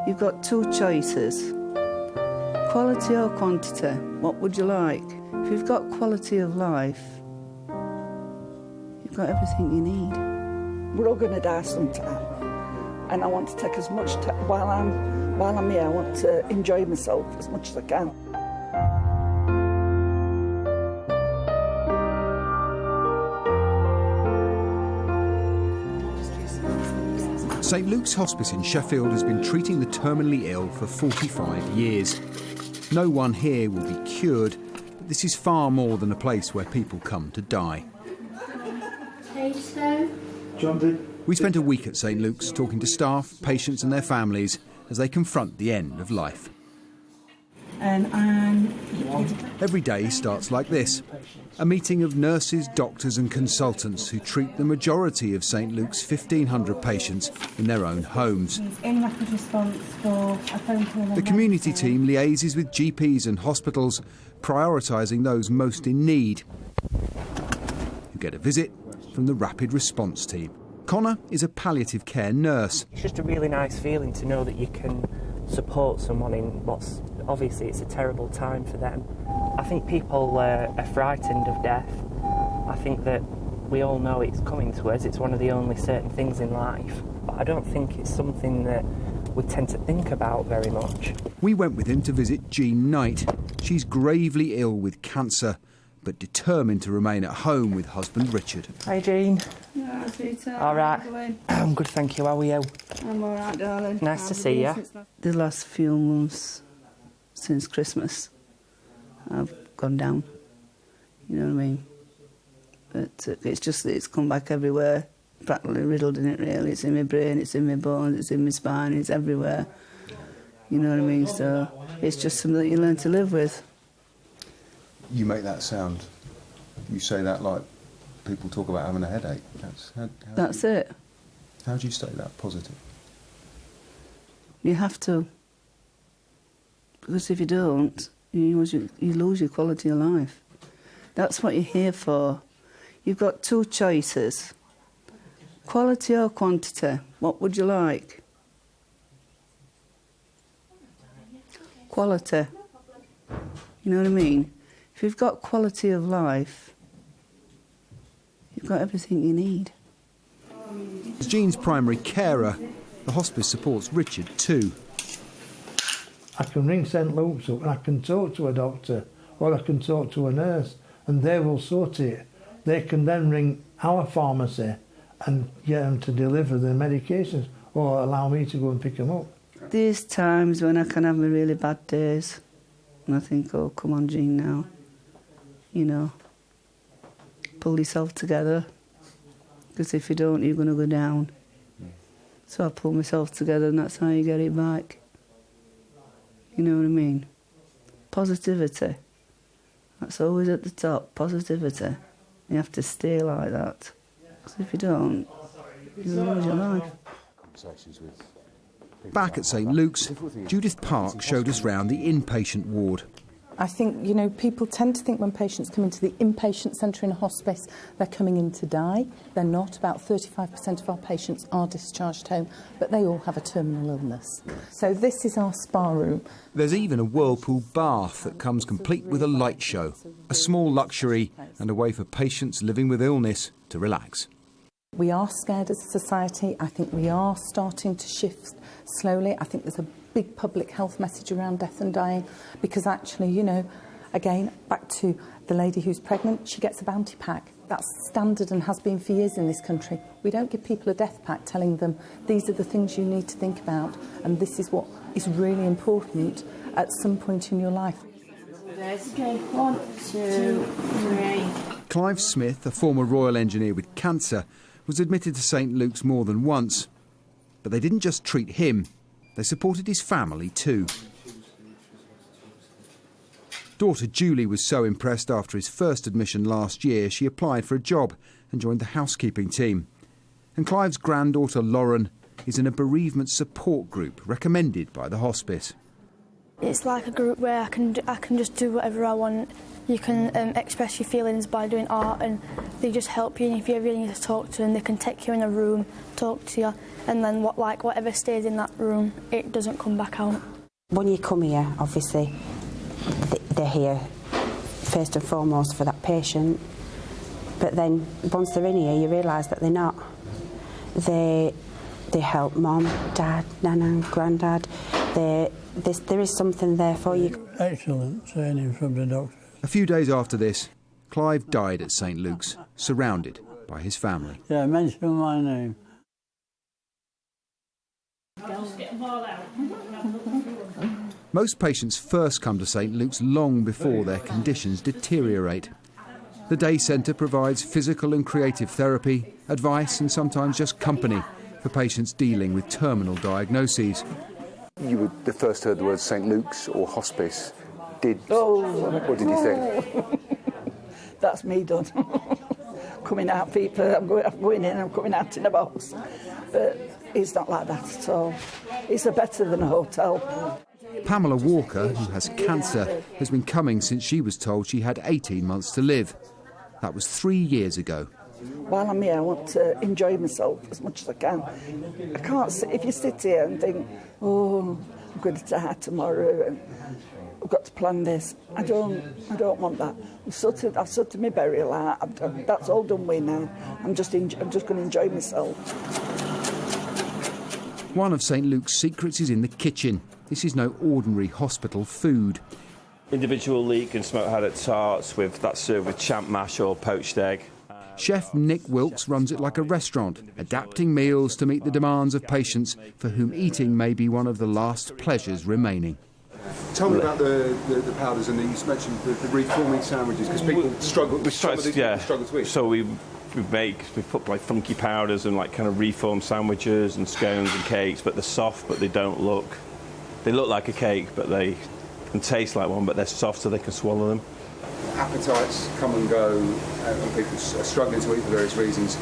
You've got two choices. Quality or quantity, what would you like? If you've got quality of life, you've got everything you need. We're all going to die sometime, and I want to take as much time, while I'm here, I want to enjoy myself as much as I can. St Luke's Hospice in Sheffield has been treating the terminally ill for 45 years. No one here will be cured, but this is far more than a place where people come to die. We spent a week at St Luke's talking to staff, patients and their families as they confront the end of life. Every day starts like this. A meeting of nurses, doctors and consultants who treat the majority of St Luke's 1,500 patients in their own homes. The community team liaises with GPs and hospitals, prioritising those most in need, who get a visit from the rapid response team. Connor is a palliative care nurse. It's just a really nice feeling to know that you can support someone in what's obviously it's a terrible time for them. I think people are frightened of death. I think that we all know it's coming to us. It's one of the only certain things in life. But I don't think it's something that we tend to think about very much. We went with him to visit Jean Knight. She's gravely ill with cancer, but determined to remain at home with husband Richard. Hi, Jean. Yeah, sweetheart. All right. I'm good, thank you. How are you? I'm all right, darling. Nice to see you. The last few months since Christmas, I've gone down. You know what I mean? But it's just that it's come back everywhere. Practically riddled in it, really. It's in my brain, it's in my bones, it's in my spine, it's everywhere. You know what I mean? So it's just something that you learn to live with. You make that sound, you say that like people talk about having a headache. That's it. How do you stay that positive? You have to. Because if you don't, you lose your quality of life. That's what you're here for. You've got two choices. Quality or quantity, what would you like? Quality. You know what I mean? If you've got quality of life, you've got everything you need. As Jean's primary carer, the hospice supports Richard too. I can ring St Luke's up and I can talk to a doctor or I can talk to a nurse and they will sort it. They can then ring our pharmacy and get them to deliver the medications or allow me to go and pick them up. There's times when I can have my really bad days and I think, oh, come on, Jean, now. You know, pull yourself together, because if you don't, you're going to go down. So I pull myself together and that's how you get it back. You know what I mean? Positivity. That's always at the top, positivity. You have to stay like that. Because if you don't, you lose your life. Back at St Luke's, Judith Park showed us round the inpatient ward. I think, you know, people tend to think when patients come into the inpatient centre in a hospice, they're coming in to die. They're not. About 35% of our patients are discharged home, but they all have a terminal illness. So this is our spa room. There's even a whirlpool bath that comes complete with a light show, a small luxury and a way for patients living with illness to relax. We are scared as a society. I think we are starting to shift slowly. I think there's a big public health message around death and dying because actually, you know, again, back to the lady who's pregnant, she gets a bounty pack. That's standard and has been for years in this country. We don't give people a death pack telling them these are the things you need to think about and this is what is really important at some point in your life. Okay, 1, 2, 3. Clive Smith, a former Royal Engineer with cancer, was admitted to St Luke's more than once. But they didn't just treat him, they supported his family too. Daughter Julie was so impressed after his first admission last year, she applied for a job and joined the housekeeping team. And Clive's granddaughter Lauren is in a bereavement support group recommended by the hospice. It's like a group where I can just do whatever I want. You can express your feelings by doing art, and they just help you. And if you really need to talk to them, they can take you in a room, talk to you, and then whatever stays in that room, it doesn't come back out. When you come here, obviously, they're here first and foremost for that patient. But then once they're in here, you realise that they're not. They help mum, dad, nana, granddad. There is something there for you. Excellent training from the doctor. A few days after this, Clive died at St Luke's, surrounded by his family. Yeah, mention my name. Most patients first come to St Luke's long before their conditions deteriorate. The day centre provides physical and creative therapy, advice and sometimes just company for patients dealing with terminal diagnoses. You were the first heard the words St Luke's or hospice. What did you think? That's me done. Coming out, people, I'm going in, I'm coming out in a box. But it's not like that at all. It's better than a hotel. Pamela Walker, who has cancer, has been coming since she was told she had 18 months to live. That was 3 years ago. While I'm here, I want to enjoy myself as much as I can. I can't sit, if you sit here and think, oh, I'm going to die tomorrow and I've got to plan this. I don't want that. I've sorted my burial out. That's all done with now. I'm just going to enjoy myself. One of St Luke's secrets is in the kitchen. This is no ordinary hospital food. Individual leek and smoked haddock tarts that's served with champ mash or poached egg. Chef Nick Wilkes runs it like a restaurant, adapting meals to meet the demands of patients for whom eating may be one of the last pleasures remaining. Tell me about the powders, and you mentioned the reforming sandwiches, because people struggle to eat. So we put like funky powders and like kind of reformed sandwiches and scones and cakes, but they're soft, but they look like a cake, but they can taste like one, but they're soft so they can swallow them. Appetites come and go, and people are struggling to eat for various reasons.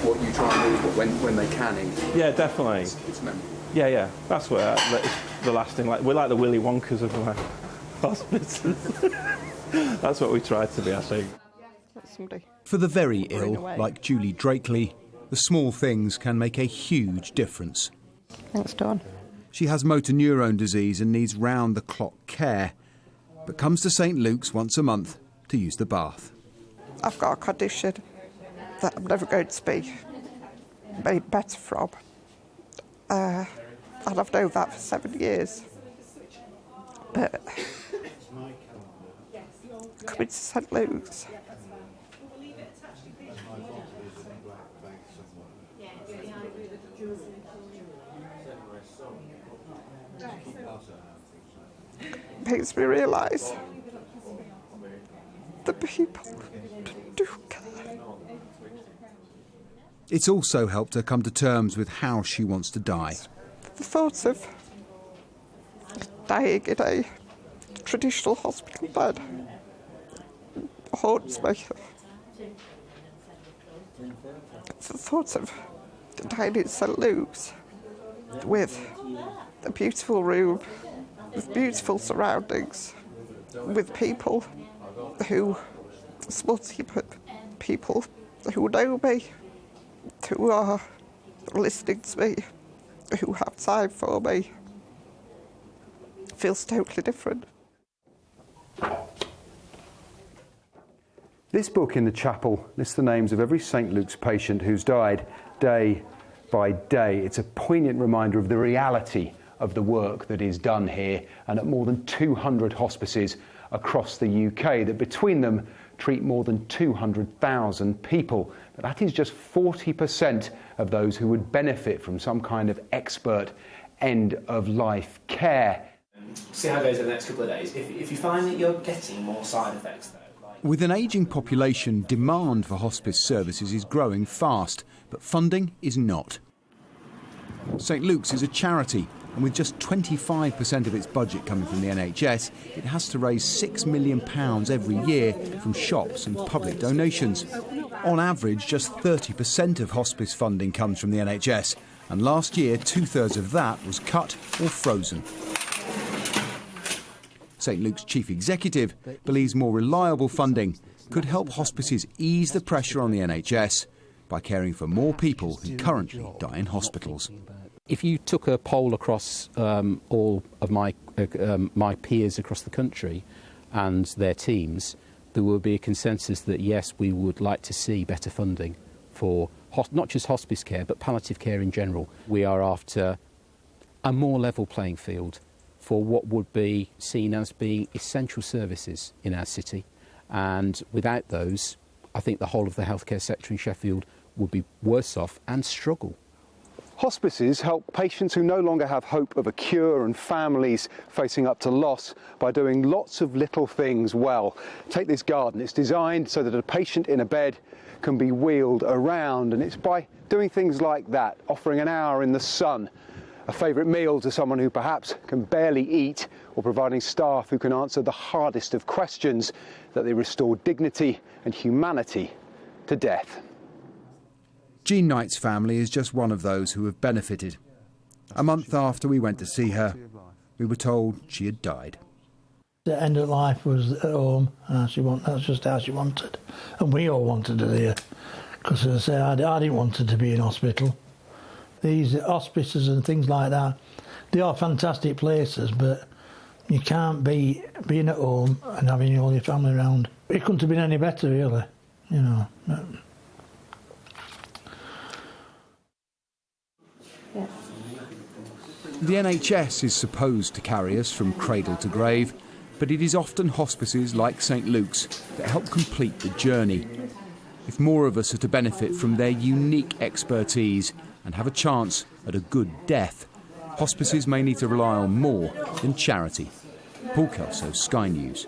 What you try and do is when they can eat. Yeah, definitely. It's memory. Yeah. That's what the last thing. We're like the Willy Wonkers of hospices. That's what we try to be, I think. For the very ill, like Julie Drakeley, the small things can make a huge difference. Thanks, Dawn. She has motor neurone disease and needs round-the-clock care, but comes to St Luke's once a month to use the bath. I've got a condition that I'm never going to be made better from. And I've known that for 7 years. But coming to St Luke's, makes me realise the people do care. It's also helped her come to terms with how she wants to die. The thought of dying in a traditional hospital bed haunts me. The thought of dying in St Luke's with a beautiful room, with beautiful surroundings, with people who, small team of people who know me, who are listening to me, who have time for me, feels totally different. This book in the chapel lists the names of every St Luke's patient who's died day by day. It's a poignant reminder of the reality of the work that is done here and at more than 200 hospices across the UK that between them treat more than 200,000 people. But that is just 40% of those who would benefit from some kind of expert end-of-life care. See how it goes in the next couple of days. If you find that you're getting more side effects though. With an ageing population, demand for hospice services is growing fast, but funding is not. St Luke's is a charity, and with just 25% of its budget coming from the NHS, it has to raise £6 million every year from shops and public donations. On average, just 30% of hospice funding comes from the NHS, and last year 2/3 of that was cut or frozen. St Luke's chief executive believes more reliable funding could help hospices ease the pressure on the NHS by caring for more people who currently die in hospitals. If you took a poll across all of my peers across the country and their teams, there would be a consensus that yes, we would like to see better funding for not just hospice care but palliative care in general. We are after a more level playing field for what would be seen as being essential services in our city, and without those, I think the whole of the healthcare sector in Sheffield would be worse off and struggle. Hospices help patients who no longer have hope of a cure and families facing up to loss by doing lots of little things well. Take this garden. It's designed so that a patient in a bed can be wheeled around, and it's by doing things like that, offering an hour in the sun, a favourite meal to someone who perhaps can barely eat, or providing staff who can answer the hardest of questions, that they restore dignity and humanity to death. Jean Knight's family is just one of those who have benefited. A month after we went to see her, we were told she had died. The end of life was at home, and that's just how she wanted. And we all wanted her there, because as I say, I didn't want her to be in hospital. These hospices and things like that, they are fantastic places, but you can't be being at home and having all your family around. It couldn't have been any better, really, you know. The NHS is supposed to carry us from cradle to grave, but it is often hospices like St Luke's that help complete the journey. If more of us are to benefit from their unique expertise and have a chance at a good death, hospices may need to rely on more than charity. Paul Kelso, Sky News.